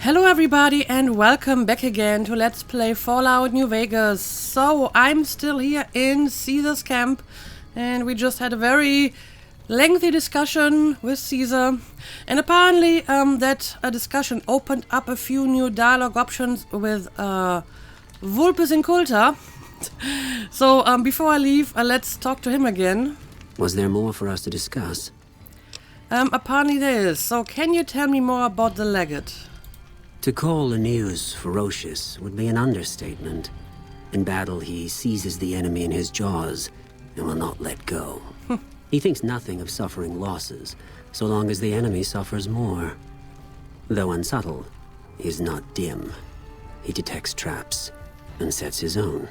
Hello everybody and welcome back again to Let's Play Fallout New Vegas. So I'm still here in Caesar's camp and we just had a very lengthy discussion with Caesar, and apparently that discussion opened up a few new dialogue options with Vulpes Inculta. So before I leave, let's talk to him again. Was there more for us to discuss? Apparently there is. So can you tell me more about the legate? To call Aeneas ferocious would be an understatement. In battle, he seizes the enemy in his jaws and will not let go. He thinks nothing of suffering losses, so long as the enemy suffers more. Though unsubtle, he is not dim. He detects traps and sets his own.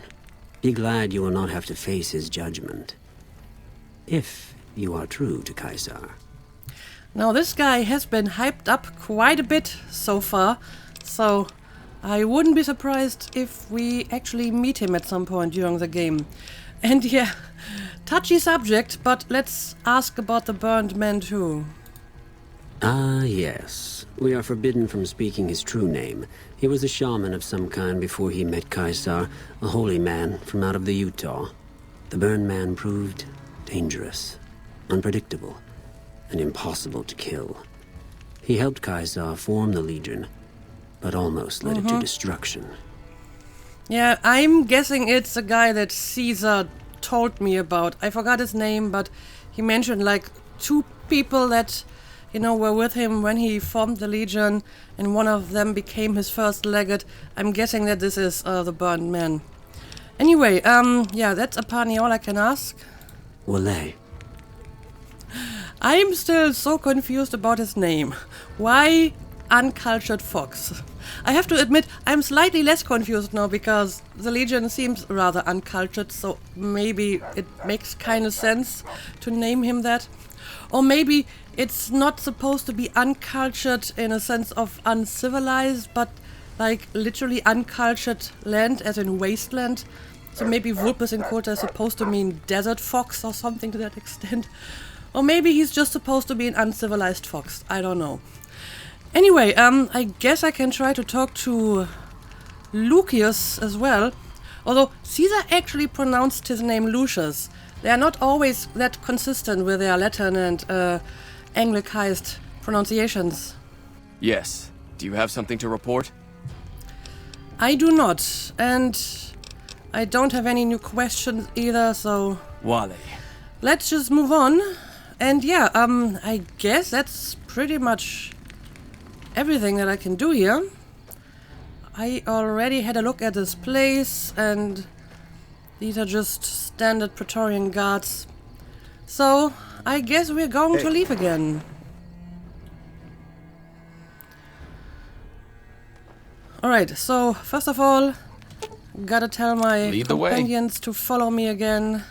Be glad you will not have to face his judgment. If you are true to Caesar. Now this guy has been hyped up quite a bit so far, so I wouldn't be surprised if we actually meet him at some point during the game. And yeah, touchy subject, but let's ask about the burned man too. Ah, yes. We are forbidden from speaking his true name. He was a shaman of some kind before he met Caesar, a holy man from out of the Utah. The burned man proved dangerous, unpredictable, and impossible to kill. He helped Caesar form the Legion, but almost led it to destruction. Yeah, I'm guessing it's a guy that Caesar told me about. I forgot his name, but he mentioned like two people that, you know, were with him when he formed the Legion, and one of them became his first legate. I'm guessing that this is the burned man. Anyway, yeah, that's apparently all I can ask. Wale. I'm still so confused about his name. Why Uncultured Fox? I have to admit, I'm slightly less confused now because the Legion seems rather uncultured, so maybe it makes kind of sense to name him that. Or maybe it's not supposed to be uncultured in a sense of uncivilized, but like literally uncultured land, as in wasteland. So maybe Vulpes Inculta is supposed to mean desert fox or something to that extent. Or maybe he's just supposed to be an uncivilized fox. I don't know. Anyway, I guess I can try to talk to Lucius as well. Although Caesar actually pronounced his name Lucius. They are not always that consistent with their Latin and Anglicized pronunciations. Yes. Do you have something to report? I do not. And I don't have any new questions either, so... Wale. Let's just move on. And yeah, I guess that's pretty much everything that I can do here. I already had a look at this place, and these are just standard Praetorian guards. So, I guess we're going to leave again. Alright, so first of all, gotta tell my companions to follow me again.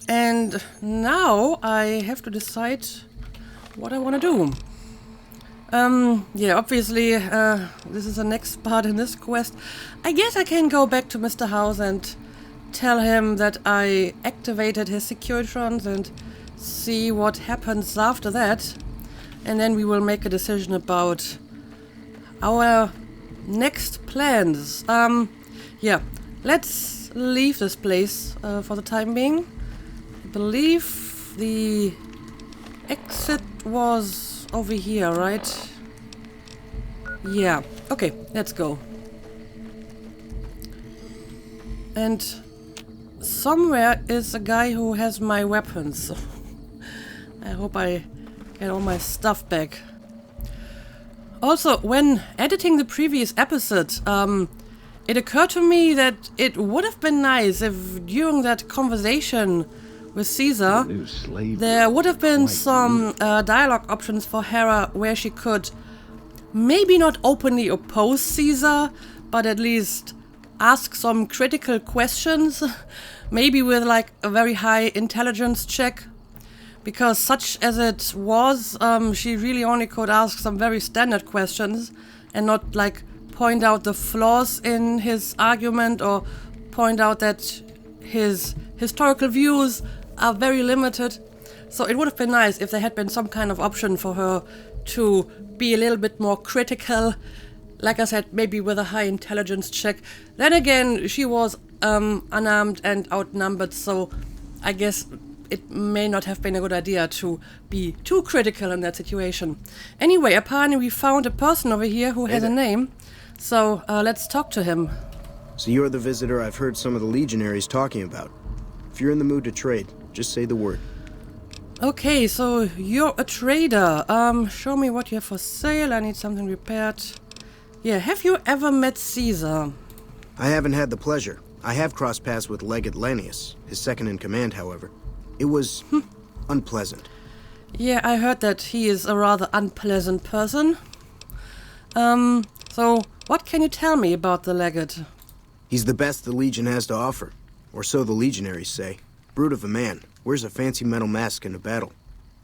And now I have to decide what I want to do. Yeah, obviously, this is the next part in this quest. I guess I can go back to Mr. House and tell him that I activated his Securitrons and see what happens after that. And then we will make a decision about our next plans. Yeah, let's leave this place for the time being. I believe the exit was over here, right? Yeah, okay, let's go. And somewhere is a guy who has my weapons. I hope I get all my stuff back. Also, when editing the previous episode, it occurred to me that it would have been nice if during that conversation with Caesar, there would have been some dialogue options for Hera where she could maybe not openly oppose Caesar, but at least ask some critical questions, maybe with like a very high intelligence check. Because such as it was, she really only could ask some very standard questions and not like point out the flaws in his argument or point out that his historical views are very limited. So it would have been nice if there had been some kind of option for her to be a little bit more critical. Like I said, maybe with a high intelligence check. Then again, she was unarmed and outnumbered, so I guess it may not have been a good idea to be too critical in that situation. Anyway, apparently we found a person over here who has a name, so let's talk to him. So you're the visitor I've heard some of the legionaries talking about. If you're in the mood to trade, just say the word. Okay, so you're a trader. Show me what you have for sale. I need something repaired. Yeah, have you ever met Caesar? I haven't had the pleasure. I have crossed paths with Legate Lanius, his second in command, however. It was unpleasant. Yeah, I heard that he is a rather unpleasant person. So what can you tell me about the Legate? He's the best the Legion has to offer, or so the legionaries say. Brute of a man, wears a fancy metal mask in a battle.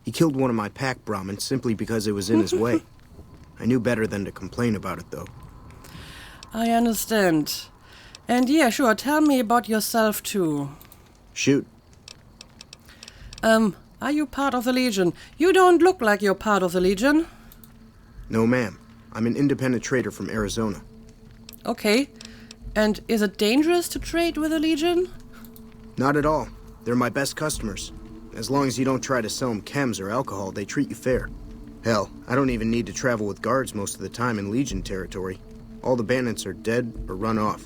He killed one of my pack Brahmins simply because it was in his way. I knew better than to complain about it, though. I understand. And yeah, sure, tell me about yourself too. Shoot. Are you part of the Legion? You don't look like you're part of the Legion. No, ma'am. I'm an independent trader from Arizona. Okay. And is it dangerous to trade with the Legion? Not at all. They're my best customers. As long as you don't try to sell them chems or alcohol, they treat you fair. Hell, I don't even need to travel with guards most of the time in Legion territory. All the bandits are dead or run off.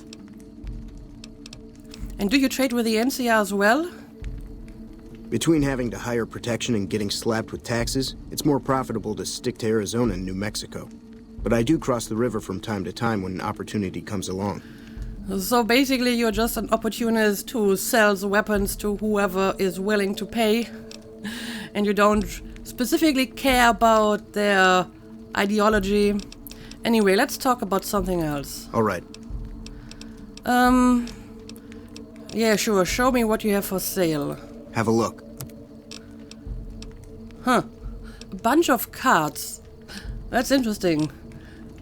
And do you trade with the NCR as well? Between having to hire protection and getting slapped with taxes, it's more profitable to stick to Arizona and New Mexico. But I do cross the river from time to time when an opportunity comes along. So basically you're just an opportunist who sells weapons to whoever is willing to pay. And you don't specifically care about their ideology. Anyway, let's talk about something else. All right. Yeah, sure. Show me what you have for sale. Have a look. Huh. A bunch of cards. That's interesting.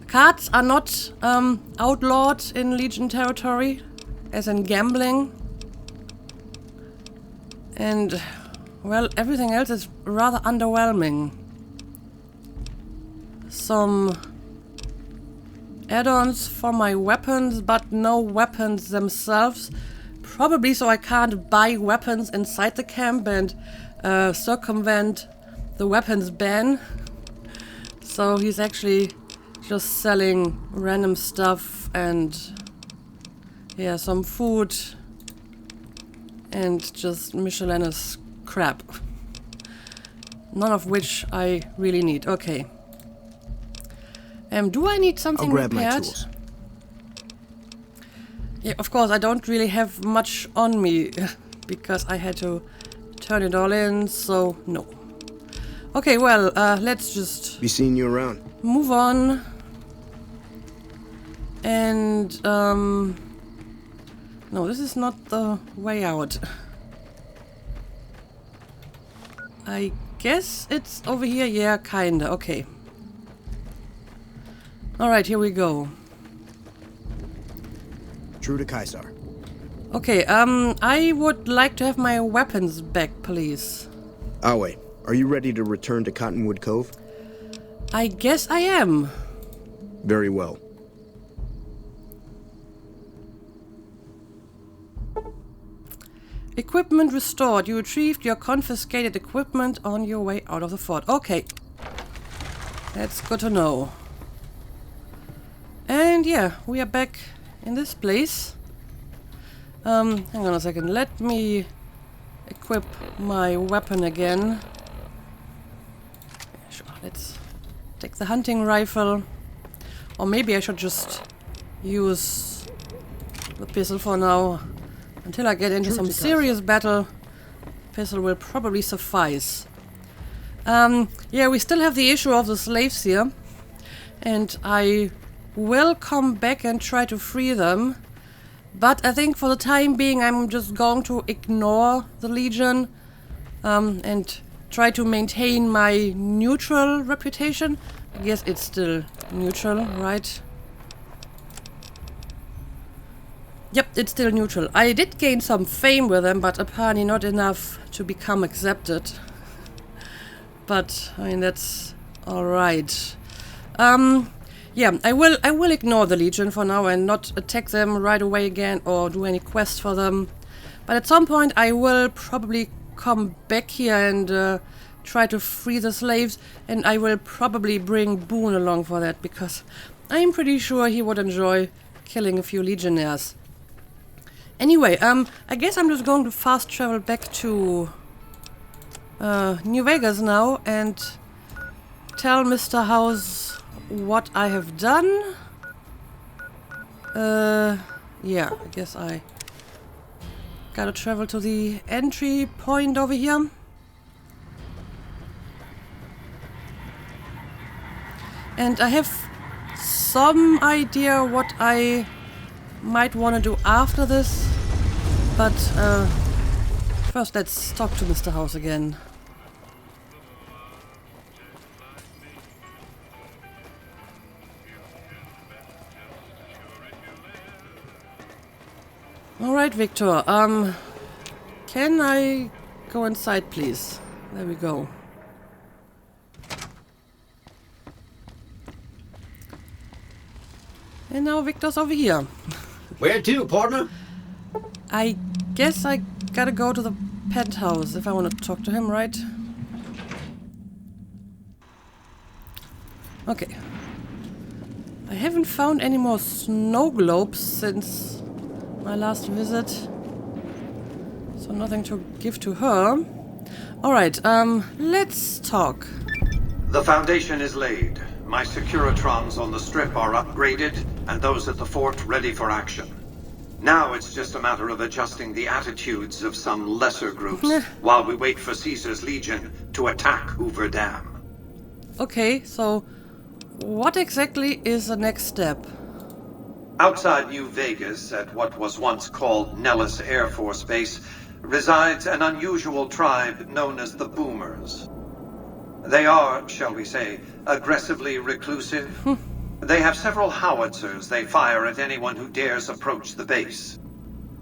Cards are not outlawed in Legion territory, as in gambling. And, well, everything else is rather underwhelming. Some add-ons for my weapons, but no weapons themselves. Probably so I can't buy weapons inside the camp and circumvent the weapons ban. So he's actually just selling random stuff and yeah, some food and just miscellaneous crap. None of which I really need. Okay. Do I need something I'll grab repaired? my tools. Yeah, of course, I don't really have much on me because I had to turn it all in, so no. Okay, well, let's just Be seeing you around. move on. And, no, this is not the way out. I guess it's over here. Yeah, kinda. Okay. Alright, here we go. True to Caesar. Okay, I would like to have my weapons back, please. Awe, are you ready to return to Cottonwood Cove? I guess I am. Very well. Equipment restored. You retrieved your confiscated equipment on your way out of the fort. Okay. That's good to know. And yeah, we are back in this place. Hang on a second. Let me equip my weapon again. Sure, let's take the hunting rifle. Or maybe I should just use the pistol for now. Until I get into some serious battle, pistol will probably suffice. Yeah, we still have the issue of the slaves here. And I will come back and try to free them. But I think for the time being I'm just going to ignore the Legion and try to maintain my neutral reputation. I guess it's still neutral, right? Yep, it's still neutral. I did gain some fame with them, but apparently not enough to become accepted. But, I mean, that's Alright. Yeah, I will ignore the Legion for now and not attack them right away again or do any quests for them. But at some point I will probably come back here and try to free the slaves, and I will probably bring Boone along for that, because I'm pretty sure he would enjoy killing a few Legionnaires. Anyway, I guess I'm just going to fast travel back to New Vegas now and tell Mr. House what I have done. Yeah, I guess I gotta travel to the entry point over here. And I have some idea what I might want to do after this, but first let's talk to Mr. House again. Alright, Victor, can I go inside, please? There we go. And now Victor's over here. Where to, partner? I guess I gotta go to the penthouse if I want to talk to him, right? Okay. I haven't found any more snow globes since my last visit. So nothing to give to her. Alright, let's talk. The foundation is laid. My Securitrons on the Strip are upgraded, and those at the fort ready for action. Now it's just a matter of adjusting the attitudes of some lesser groups while we wait for Caesar's Legion to attack Hoover Dam. Okay, so what exactly is the next step? Outside New Vegas, at what was once called Nellis Air Force Base, resides an unusual tribe known as the Boomers. They are, shall we say, aggressively reclusive. They have several howitzers they fire at anyone who dares approach the base.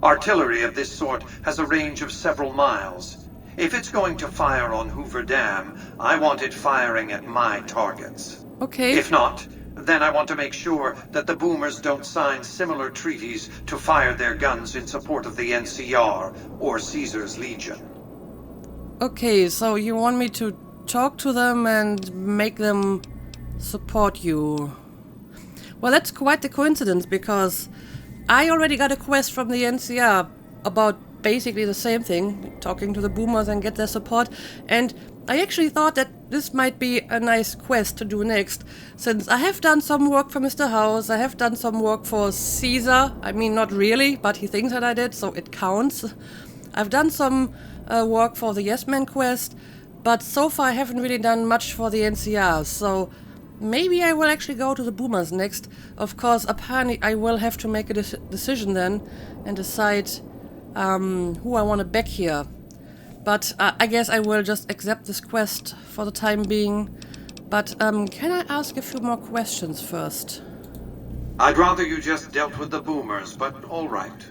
Artillery of this sort has a range of several miles. If it's going to fire on Hoover Dam, I want it firing at my targets. Okay. If not, then I want to make sure that the Boomers don't sign similar treaties to fire their guns in support of the NCR or Caesar's Legion. Okay, so you want me to talk to them and make them support you. Well, that's quite the coincidence, because I already got a quest from the NCR about basically the same thing, talking to the Boomers and get their support, and I actually thought that this might be a nice quest to do next, since I have done some work for Mr. House, I have done some work for Caesar. I mean, not really, but he thinks that I did, so it counts. I've done some work for the Yes Man quest, but so far I haven't really done much for the NCR, so maybe I will actually go to the Boomers next. Of course, apparently I will have to make a decision then and decide who I want to back here. But I guess I will just accept this quest for the time being. But can I ask a few more questions first? I'd rather you just dealt with the Boomers, but all right.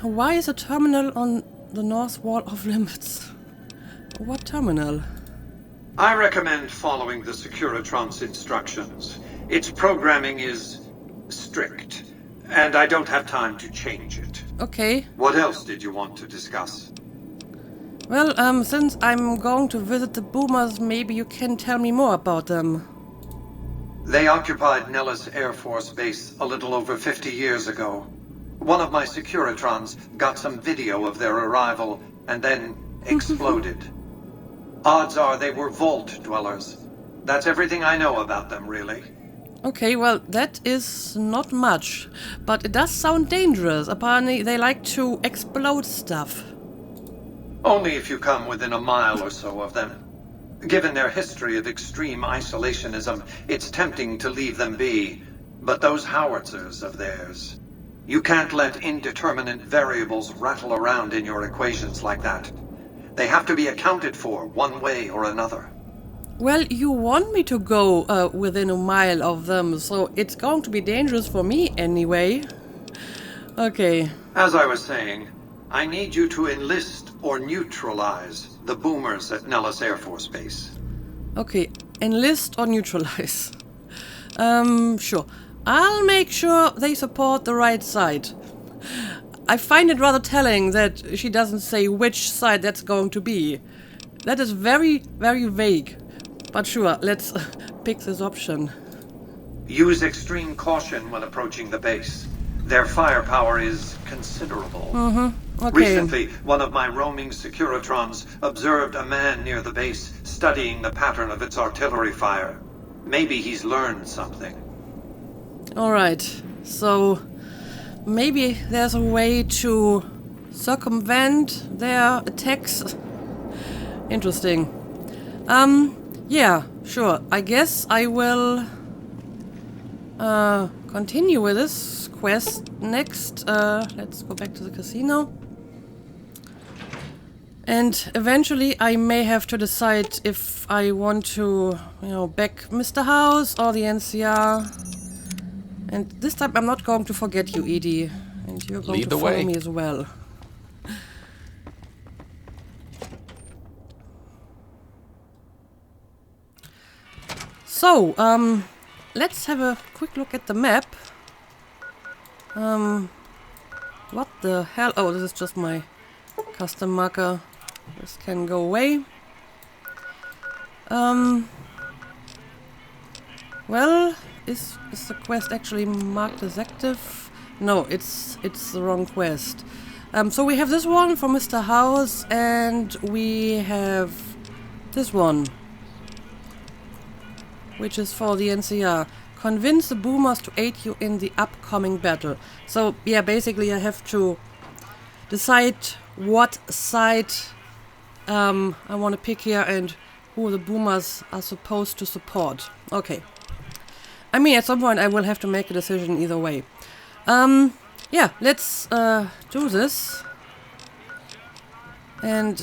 Why is a terminal on the north wall off limits? What terminal? I recommend following the Securitron's instructions. Its programming is strict, and I don't have time to change it. Okay. What else did you want to discuss? Well, since I'm going to visit the Boomers, maybe you can tell me more about them. They occupied Nellis Air Force Base a little over 50 years ago. One of my Securitrons got some video of their arrival and then exploded. Odds are they were vault dwellers. That's everything I know about them, really. Okay, well, that is not much, but it does sound dangerous. Apparently, they like to explode stuff. Only if you come within a mile or so of them. Given their history of extreme isolationism, it's tempting to leave them be. But those howitzers of theirs... You can't let indeterminate variables rattle around in your equations like that. They have to be accounted for one way or another. Well, you want me to go within a mile of them, so it's going to be dangerous for me anyway. Okay. As I was saying, I need you to enlist or neutralize the Boomers at Nellis Air Force Base. Okay, enlist or neutralize. Sure. I'll make sure they support the right side. I find it rather telling that she doesn't say which side that's going to be. That is very, very vague. But sure, let's pick this option. Use extreme caution when approaching the base. Their firepower is considerable. Okay. Recently, one of my roaming Securitrons observed a man near the base studying the pattern of its artillery fire. Maybe he's learned something. Alright, so maybe there's a way to circumvent their attacks. Interesting. Yeah, sure. I guess I will continue with this quest next. Let's go back to the casino. And eventually I may have to decide if I want to, back Mr. House or the NCR. And this time I'm not going to forget you, Edie. And you're going to follow me as well. So, let's have a quick look at the map. What the hell? Oh, this is just my custom marker. This can go away. Well, is the quest actually marked as active? No, it's the wrong quest. So we have this one for Mr. House, and we have this one, which is for the NCR. Convince the boomers to aid you in the upcoming battle. So, yeah, basically I have to decide what side I want to pick here and who the boomers are supposed to support. Okay. I mean, at some point I will have to make a decision either way. Yeah, let's do this. And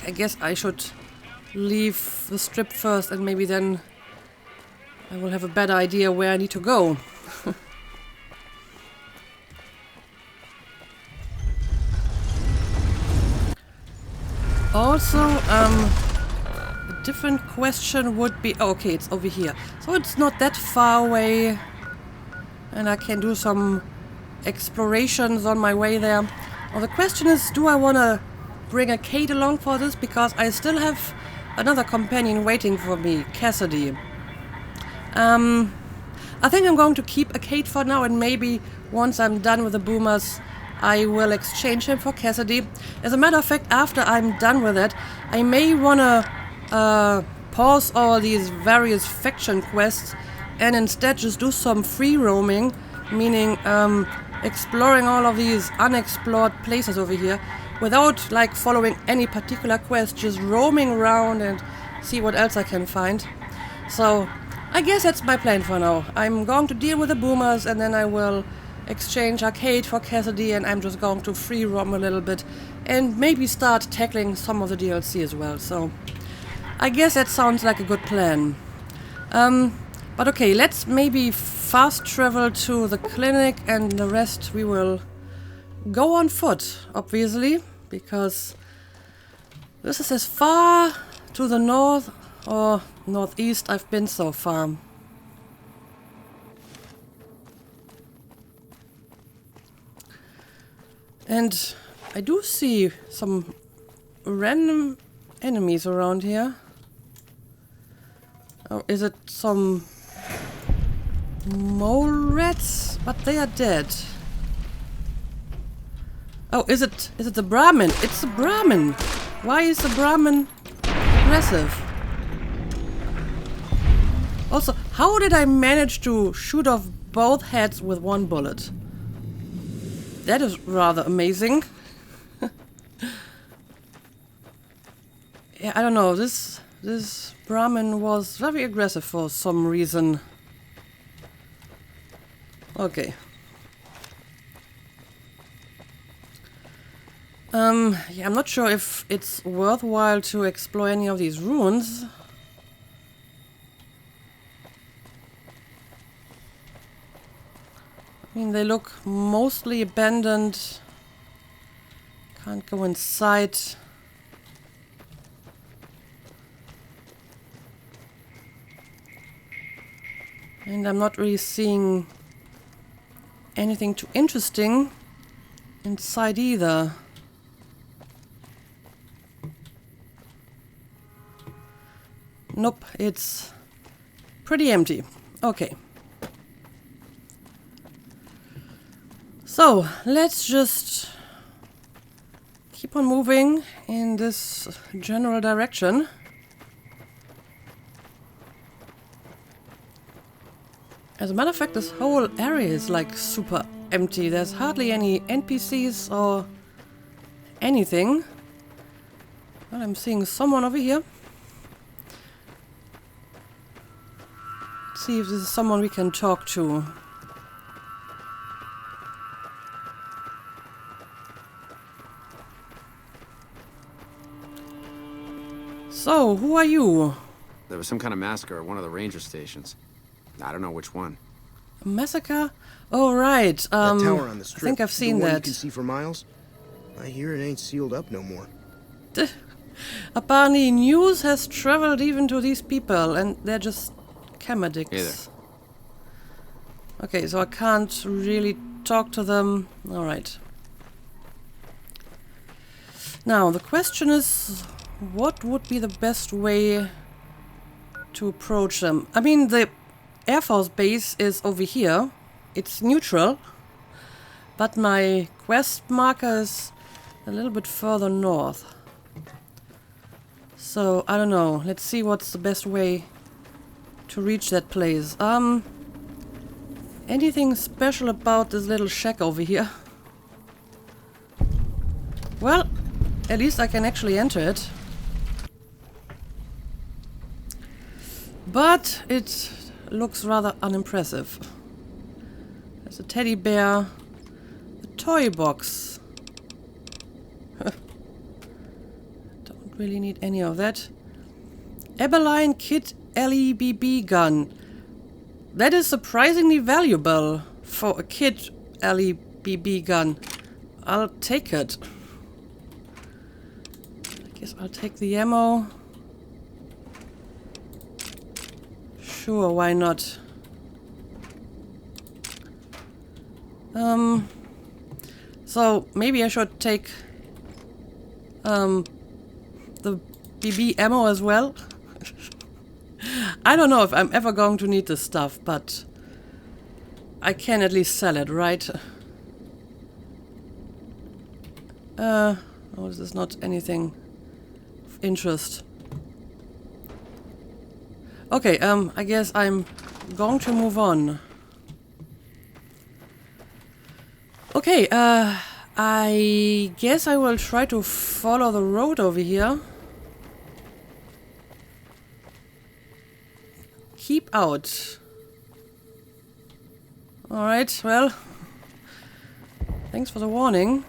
I guess I should leave the strip first, and maybe then I will have a better idea where I need to go. Also, a different question would be... Oh, okay, it's over here. So it's not that far away. And I can do some explorations on my way there. Well, the question is, do I want to bring a Kate along for this? Because I still have another companion waiting for me, Cassidy. I think I'm going to keep a Kate for now, and maybe once I'm done with the boomers, I will exchange him for Cassidy. As a matter of fact, after I'm done with it, I may want to pause all these various faction quests and instead just do some free roaming, meaning exploring all of these unexplored places over here without like following any particular quest, just roaming around and see what else I can find. So I guess that's my plan for now. I'm going to deal with the boomers, and then I will exchange Arcade for Cassidy, and I'm just going to free roam a little bit and maybe start tackling some of the DLC as well. So I guess that sounds like a good plan. But okay, let's maybe fast travel to the clinic, and the rest we will go on foot, obviously, because this is as far to the north or northeast I've been so far. And I do see some random enemies around here. Oh, is it some mole rats? But they are dead. Oh, is it the Brahmin? It's the Brahmin! Why is the Brahmin aggressive? Also, how did I manage to shoot off both heads with one bullet? That is rather amazing. Yeah, I don't know, this Brahmin was very aggressive for some reason. Okay. Yeah, I'm not sure if it's worthwhile to explore any of these ruins. I mean, they look mostly abandoned. Can't go inside. And I'm not really seeing anything too interesting inside either. Nope, it's pretty empty. Okay. So, let's just keep on moving in this general direction. As a matter of fact, this whole area is like super empty. There's hardly any NPCs or anything. Well, I'm seeing someone over here. Let's see if this is someone we can talk to. So, who are you? There was some kind of massacre at one of the ranger stations. I don't know which one. A massacre? Oh, right. That tower on the strip. I think I've seen the one that. You can see for miles? I hear it ain't sealed up no more. Apparently news has traveled even to these people, and they're just chem addicts. Hey there. Okay, so I can't really talk to them. Alright. Now, the question is, what would be the best way to approach them? I mean, the Air Force base is over here. It's neutral. But my quest marker is a little bit further north. So, I don't know. Let's see what's the best way to reach that place. Anything special about this little shack over here? Well, at least I can actually enter it. But it looks rather unimpressive. There's a teddy bear, a toy box. Don't really need any of that. Aberline Kit LEBB gun. That is surprisingly valuable for a Kit LEBB gun. I'll take it. I guess I'll take the ammo. Sure, why not? So maybe I should take the BB ammo as well. I don't know if I'm ever going to need this stuff, but I can at least sell it, right? Oh, this is not anything of interest. Okay, I guess I'm going to move on. Okay, I guess I will try to follow the road over here. Keep out. Alright, well, thanks for the warning.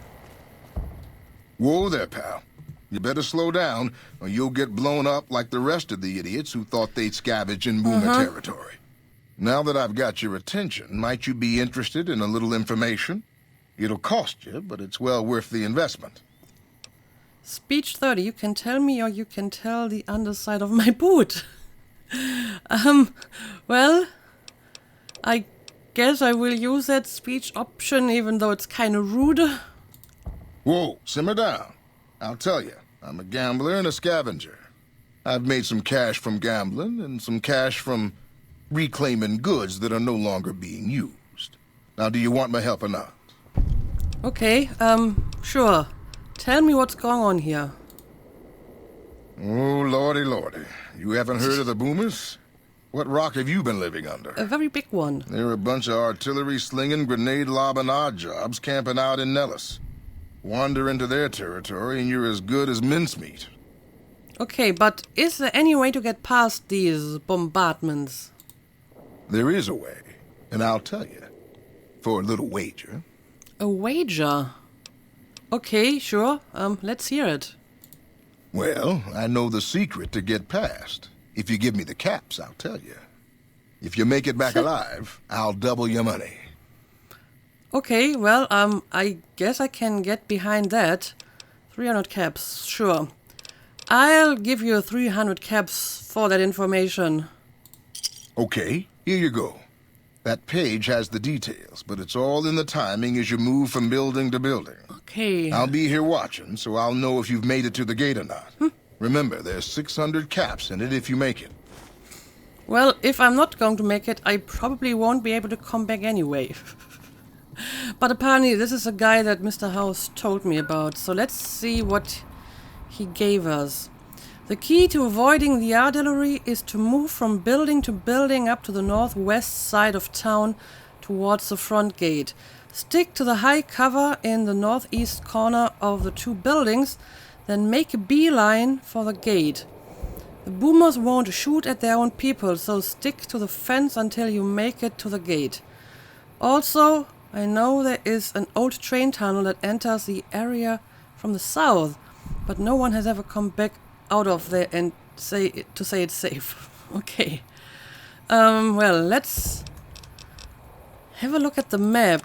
Whoa there, pal. You better slow down, or you'll get blown up like the rest of the idiots who thought they'd scavenge in Boomer territory. Now that I've got your attention, might you be interested in a little information? It'll cost you, but it's well worth the investment. Speech 30, you can tell me or you can tell the underside of my boot. Well, I guess I will use that speech option, even though it's kind of rude. Whoa, simmer down. I'll tell you, I'm a gambler and a scavenger. I've made some cash from gambling and some cash from reclaiming goods that are no longer being used. Now, do you want my help or not? Okay, sure. Tell me what's going on here. Oh, lordy, lordy. You haven't heard of the Boomers? What rock have you been living under? A very big one. They're a bunch of artillery-slinging, grenade-lobbing odd jobs camping out in Nellis. Wander into their territory and you're as good as mincemeat. Okay, but is there any way to get past these bombardments? There is a way, and I'll tell you. For a little wager. A wager? Okay, sure. Let's hear it. Well, I know the secret to get past. If you give me the caps, I'll tell you. If you make it back alive, I'll double your money. Okay, well, I guess I can get behind that. 300 caps, sure. I'll give you 300 caps for that information. Okay, here you go. That page has the details, but it's all in the timing as you move from building to building. Okay. I'll be here watching, so I'll know if you've made it to the gate or not. Remember, there's 600 caps in it if you make it. Well, if I'm not going to make it, I probably won't be able to come back anyway. But apparently this is a guy that Mr. House told me about, so let's see what he gave us. The key to avoiding the artillery is to move from building to building up to the northwest side of town towards the front gate. Stick to the high cover in the northeast corner of the two buildings, then make a beeline for the gate. The boomers won't shoot at their own people, so stick to the fence until you make it to the gate. Also, I know there is an old train tunnel that enters the area from the south, but no one has ever come back out of there and say it's safe. Okay. Well, let's have a look at the map.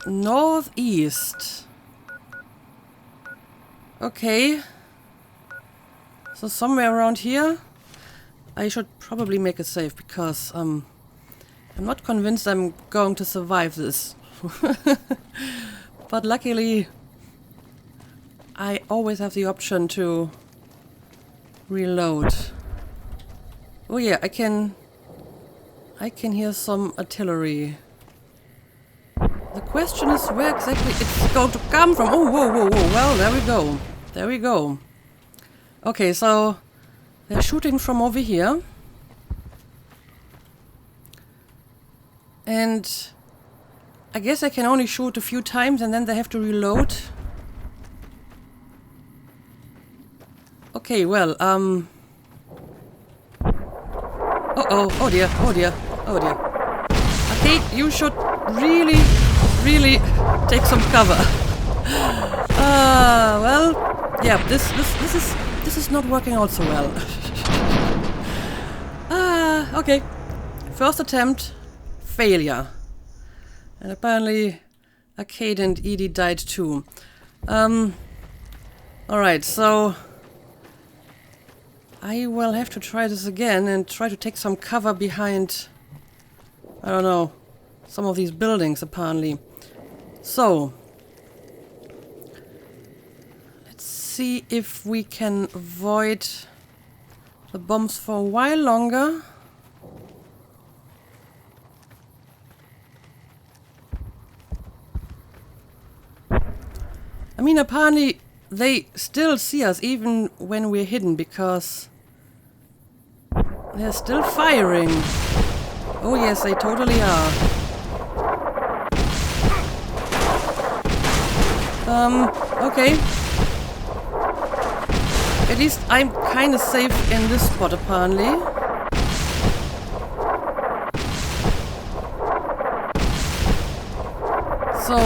Northeast. Okay. So somewhere around here. I should probably make a save because I'm not convinced I'm going to survive this. But luckily I always have the option to reload. Oh yeah, I can hear some artillery. The question is where exactly it's going to come from. Oh, whoa, whoa, whoa. Well, there we go. There we go. Okay, so they're shooting from over here. And I guess I can only shoot a few times and then they have to reload. Okay, well, uh-oh, oh dear, oh dear, oh dear. Okay, you should really, really take some cover. Well, yeah, this is not working out so well. Okay. First attempt, failure. And apparently Arcade and Edie died too. Alright, so I will have to try this again and try to take some cover behind, I don't know, some of these buildings apparently. So, let's see if we can avoid the bombs for a while longer. I mean, apparently they still see us even when we're hidden because they're still firing. Oh yes, they totally are. Okay. At least I'm kinda safe in this spot apparently. So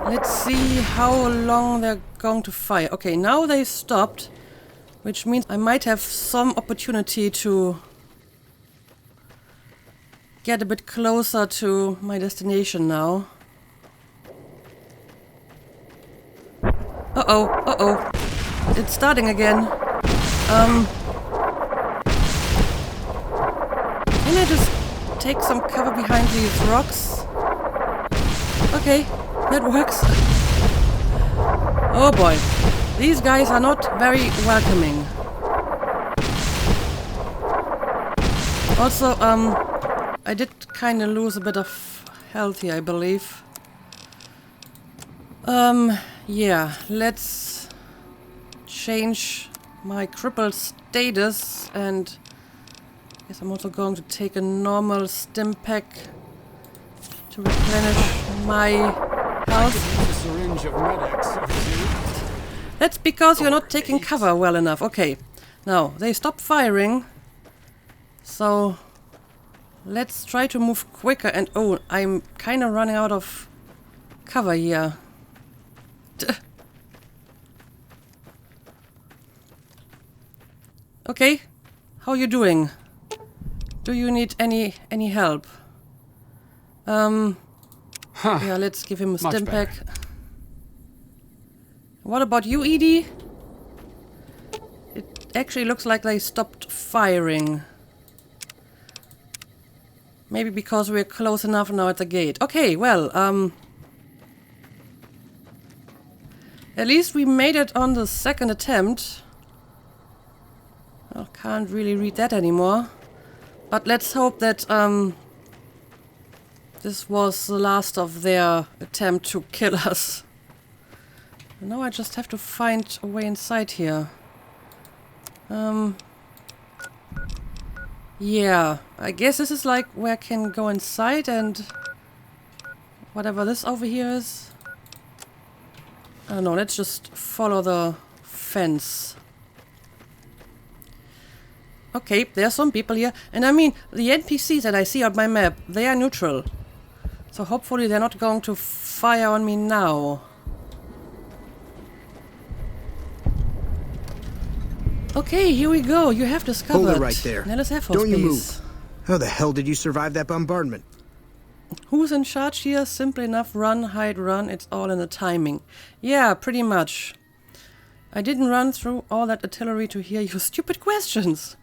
let's see how long they're going to fire. Okay, now they stopped, which means I might have some opportunity to get a bit closer to my destination now. Uh-oh, uh-oh. It's starting again. Can I just take some cover behind these rocks? Okay. That works. Oh boy. These guys are not very welcoming. Also, I did kind of lose a bit of health here, I believe. Yeah, let's change my crippled status and I guess I'm also going to take a normal stim pack to replenish my Syringe of Med-X. That's because you're not taking cover well enough. Okay. Now, they stop firing. So, let's try to move quicker. And, oh, I'm kind of running out of cover here. Okay. How are you doing? Do you need any help? Yeah, let's give him a stim pack. What about you, Edie? It actually looks like they stopped firing. Maybe because we're close enough now at the gate. Okay, well, at least we made it on the second attempt. I can't really read that anymore. But let's hope that this was the last of their attempt to kill us. Now I just have to find a way inside here. Yeah, I guess this is like where I can go inside and whatever this over here is. I don't know, let's just follow the fence. Okay, there are some people here. And I mean, the NPCs that I see on my map, they are neutral. So hopefully they're not going to fire on me now. Okay, here we go. You have discovered Hold it right there. Nellis Air Force Don't you Base. move. How the hell did you survive that bombardment? Who's in charge here? Simple enough. Run, hide, run. It's all in the timing. Yeah, pretty much. I didn't run through all that artillery to hear your stupid questions.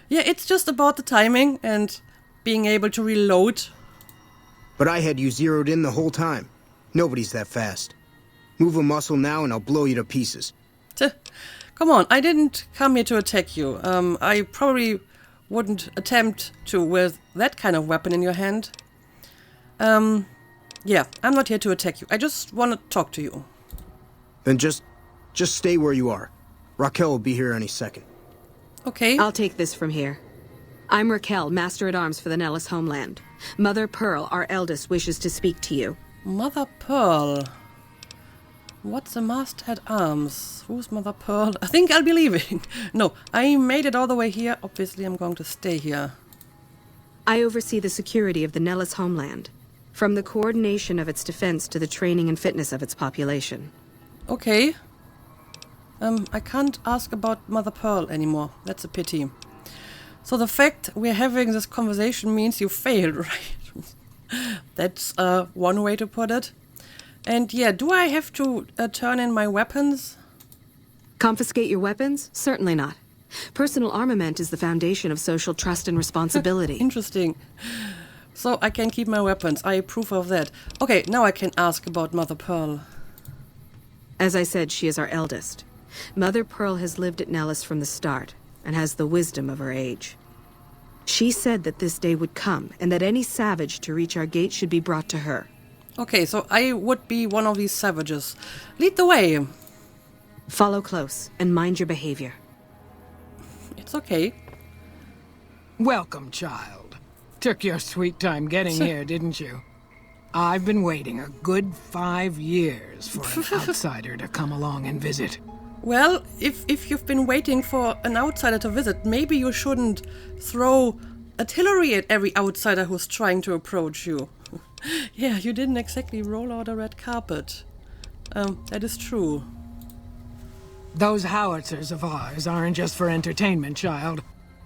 Yeah, it's just about the timing and being able to reload. But I had you zeroed in the whole time. Nobody's that fast. Move a muscle now and I'll blow you to pieces. Come on, I didn't come here to attack you. I probably wouldn't attempt to with that kind of weapon in your hand. Yeah, I'm not here to attack you. I just want to talk to you. Then just stay where you are. Raquel will be here any second. Okay. I'll take this from here. I'm Raquel, Master-at-Arms for the Nellis homeland. Mother Pearl, our eldest, wishes to speak to you. Mother Pearl. What's a Master-at-Arms? Who's Mother Pearl? I think I'll be leaving. No, I made it all the way here. Obviously, I'm going to stay here. I oversee the security of the Nellis homeland, from the coordination of its defense to the training and fitness of its population. Okay. I can't ask about Mother Pearl anymore. That's a pity. So the fact we're having this conversation means you failed, right? That's one way to put it. And yeah, do I have to turn in my weapons? Confiscate your weapons? Certainly not. Personal armament is the foundation of social trust and responsibility. Interesting. So I can keep my weapons. I approve of that. Okay, now I can ask about Mother Pearl. As I said, she is our eldest. Mother Pearl has lived at Nellis from the start, and has the wisdom of her age. She said that this day would come, and that any savage to reach our gate should be brought to her. Okay, so I would be one of these savages. Lead the way. Follow close, and mind your behavior. It's okay. Welcome, child. Took your sweet time getting here, didn't you? I've been waiting a good 5 years for an outsider to come along and visit. Well, if you've been waiting for an outsider to visit, maybe you shouldn't throw artillery at every outsider who's trying to approach you. Yeah, you didn't exactly roll out a red carpet. That is true. Those howitzers of ours aren't just for entertainment, child.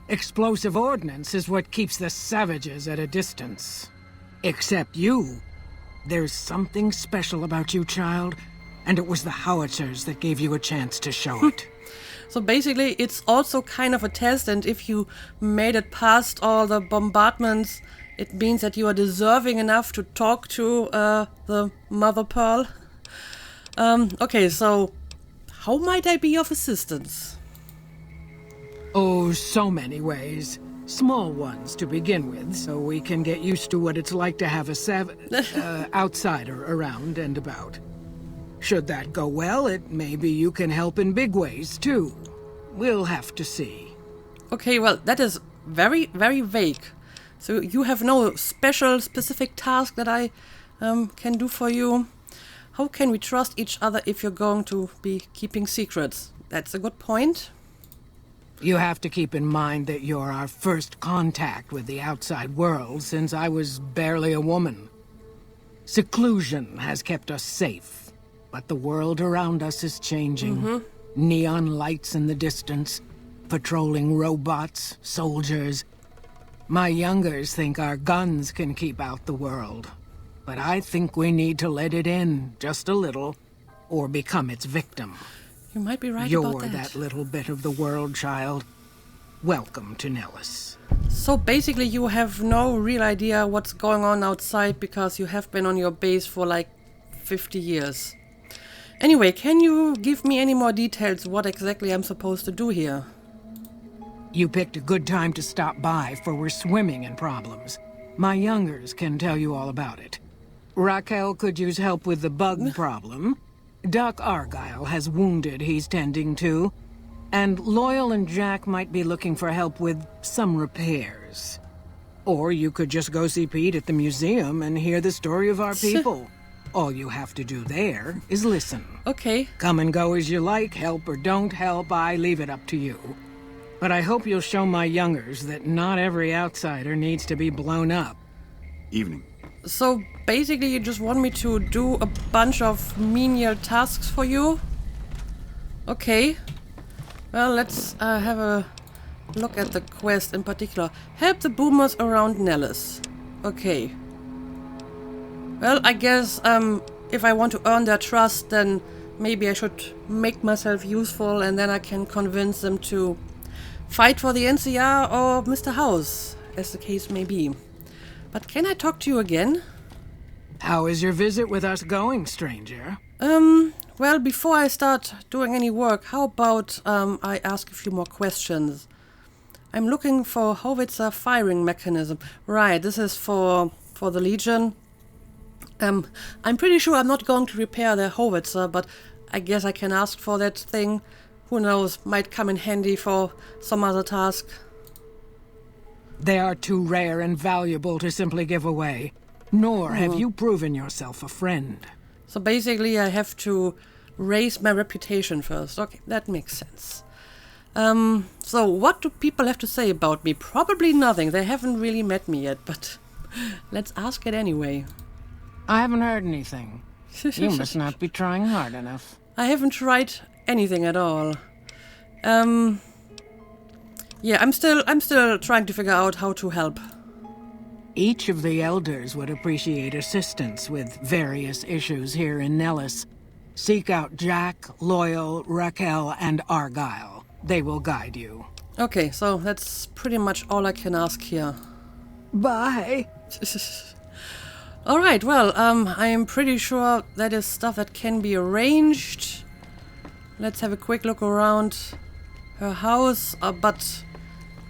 Explosive ordnance is what keeps the savages at a distance. Except you. There's something special about you, child. And it was the howitzers that gave you a chance to show it. So basically, it's also kind of a test, and if you made it past all the bombardments, it means that you are deserving enough to talk to the Mother Pearl. Okay, so how might I be of assistance? Oh, so many ways. Small ones to begin with, so we can get used to what it's like to have a outsider around and about. Should that go well, maybe you can help in big ways, too. We'll have to see. Okay, well, that is very, very vague. So you have no special, specific task that I can do for you? How can we trust each other if you're going to be keeping secrets? That's a good point. You have to keep in mind that you're our first contact with the outside world since I was barely a woman. Seclusion has kept us safe. But the world around us is changing. Neon lights in the distance, patrolling robots, soldiers. My youngers think our guns can keep out the world. But I think we need to let it in, just a little, or become its victim. You might be right You're about that. that little bit of the world, child. Welcome to Nellis. So basically you have no real idea what's going on outside because you have been on your base for like 50 years. Anyway, can you give me any more details what exactly I'm supposed to do here? You picked a good time to stop by, for we're swimming in problems. My youngers can tell you all about it. Raquel could use help with the bug problem. Doc Argyle has wounded he's tending to. And Loyal and Jack might be looking for help with some repairs. Or you could just go see Pete at the museum and hear the story of our people. All you have to do there is listen. Okay. Come and go as you like, help or don't help, I leave it up to you. But I hope you'll show my youngers that not every outsider needs to be blown up. Evening. So basically you just want me to do a bunch of menial tasks for you? Okay. Well, let's have a look at the quest in particular. Help the boomers around Nellis. Okay. Well, I guess if I want to earn their trust, then maybe I should make myself useful and then I can convince them to fight for the NCR or Mr. House, as the case may be. But can I talk to you again? How is your visit with us going, stranger? Well, before I start doing any work, how about I ask a few more questions? I'm looking for howitzer firing mechanism. Right, this is for the Legion. I'm pretty sure I'm not going to repair their howitzer, but I guess I can ask for that thing. Who knows, might come in handy for some other task. They are too rare and valuable to simply give away. Nor have you proven yourself a friend. So basically I have to raise my reputation first. Okay, that makes sense. So what do people have to say about me? Probably nothing. They haven't really met me yet, but let's ask it anyway. I haven't heard anything. You must not be trying hard enough. I haven't tried anything at all. Yeah, I'm still trying to figure out how to help. Each of the elders would appreciate assistance with various issues here in Nellis. Seek out Jack, Loyal, Raquel, and Argyle. They will guide you. Okay, so that's pretty much all I can ask here. Bye. Alright, well, I'm pretty sure that is stuff that can be arranged. Let's have a quick look around her house, but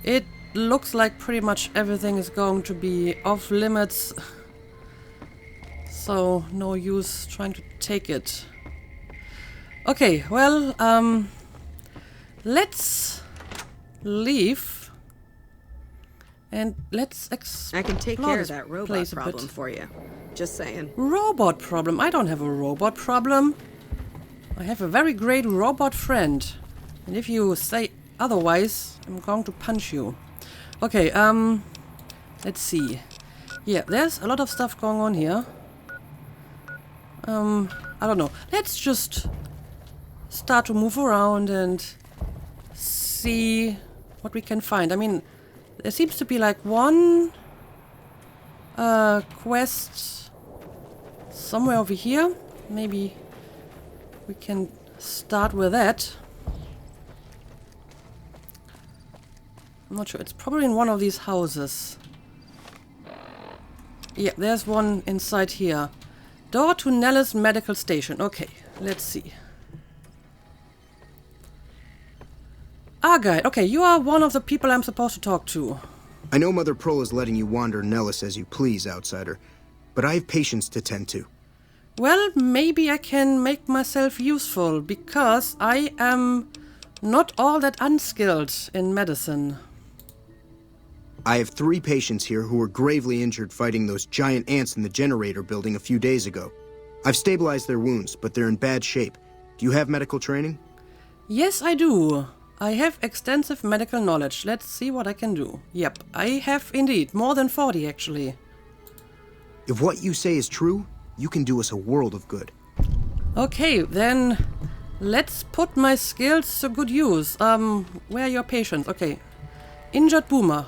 it looks like pretty much everything is going to be off limits. So, no use trying to take it. Okay, well, let's leave. And let's explore. I can take care of this that robot place a problem bit. for you. Just saying. Robot problem? I don't have a robot problem. I have a very great robot friend. And if you say otherwise, I'm going to punch you. Okay, let's see. Yeah, there's a lot of stuff going on here. I don't know. Let's just start to move around and see what we can find. I mean, there seems to be like one quest somewhere over here. Maybe we can start with that. I'm not sure. It's probably in one of these houses. Yeah, there's one inside here. Door to Nellis Medical Station. Okay, let's see. Argyle. Okay, you are one of the people I'm supposed to talk to. I know Mother Pearl is letting you wander Nellis as you please, outsider, but I have patients to tend to. Well, maybe I can make myself useful, because I am not all that unskilled in medicine. I have 3 patients here who were gravely injured fighting those giant ants in the generator building a few days ago. I've stabilized their wounds, but they're in bad shape. Do you have medical training? Yes, I do. I have extensive medical knowledge. Let's see what I can do. Yep, I have indeed. More than 40, actually. If what you say is true, you can do us a world of good. Okay, then let's put my skills to good use. Where are your patients? Okay. Injured boomer.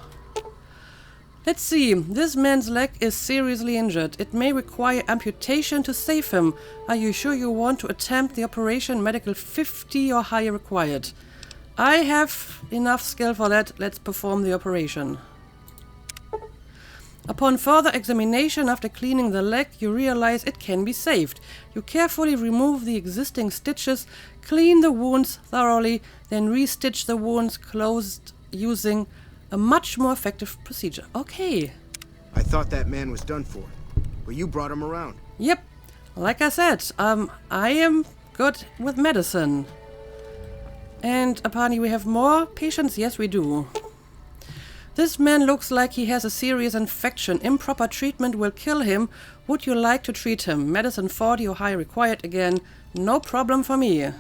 Let's see. This man's leg is seriously injured. It may require amputation to save him. Are you sure you want to attempt the operation? Medical 50 or higher required. I have enough skill for that. Let's perform the operation. Upon further examination after cleaning the leg, you realize it can be saved. You carefully remove the existing stitches, clean the wounds thoroughly, then re-stitch the wounds closed using a much more effective procedure. Okay. I thought that man was done for, but you brought him around. Yep. Like I said, I am good with medicine. And apparently we have more patients? Yes, we do. This man looks like he has a serious infection. Improper treatment will kill him. Would you like to treat him? Medicine 40 or high required again. No problem for me.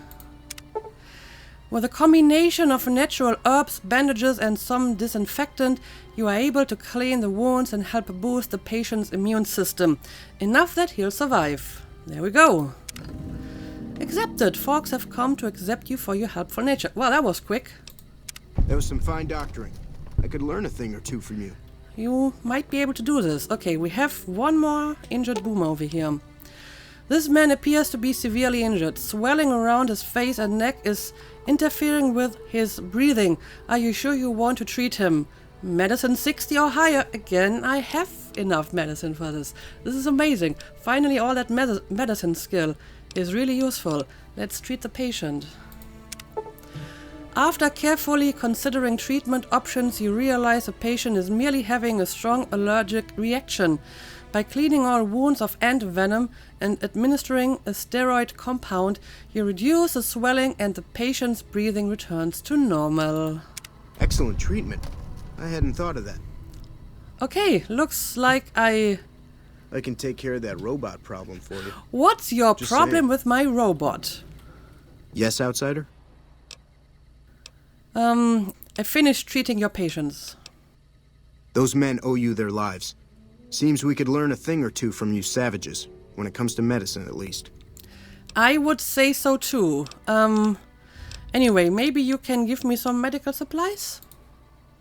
With a combination of natural herbs, bandages and some disinfectant, you are able to clean the wounds and help boost the patient's immune system. Enough that he'll survive. There we go. Accepted. Folks have come to accept you for your helpful nature. Well, that was quick. That was some fine doctoring. I could learn a thing or two from you. You might be able to do this. Okay, we have one more injured boomer over here. This man appears to be severely injured. Swelling around his face and neck is interfering with his breathing. Are you sure you want to treat him? Medicine 60 or higher. Again, I have enough medicine for this. This is amazing. Finally, all that medicine skill is really useful. Let's treat the patient. After carefully considering treatment options, you realize the patient is merely having a strong allergic reaction. By cleaning all wounds of ant venom and administering a steroid compound, you reduce the swelling and the patient's breathing returns to normal. Excellent treatment. I hadn't thought of that. Okay, looks like I can take care of that robot problem for you. What's your Just problem saying. with my robot? Yes, outsider? I finished treating your patients. Those men owe you their lives. Seems we could learn a thing or two from you savages, when it comes to medicine at least. I would say so too. Anyway, maybe you can give me some medical supplies?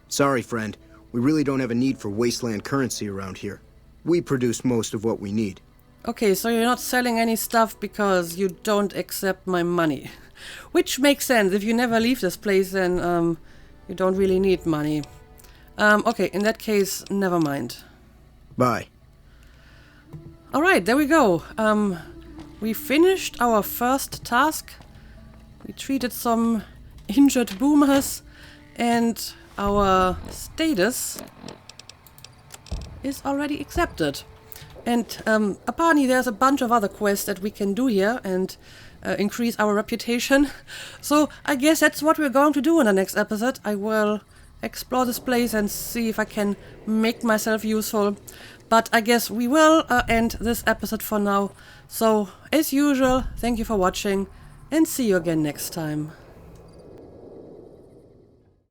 Sorry, friend. We really don't have a need for wasteland currency around here. We produce most of what we need. Okay, so you're not selling any stuff because you don't accept my money. Which makes sense. If you never leave this place, then you don't really need money. Okay, in that case, never mind. Bye. Alright, there we go. We finished our first task. We treated some injured boomers, and our status is already accepted. And apparently there's a bunch of other quests that we can do here and increase our reputation. So I guess that's what we're going to do in the next episode. I will explore this place and see if I can make myself useful. But I guess we will end this episode for now. So as usual, thank you for watching and see you again next time.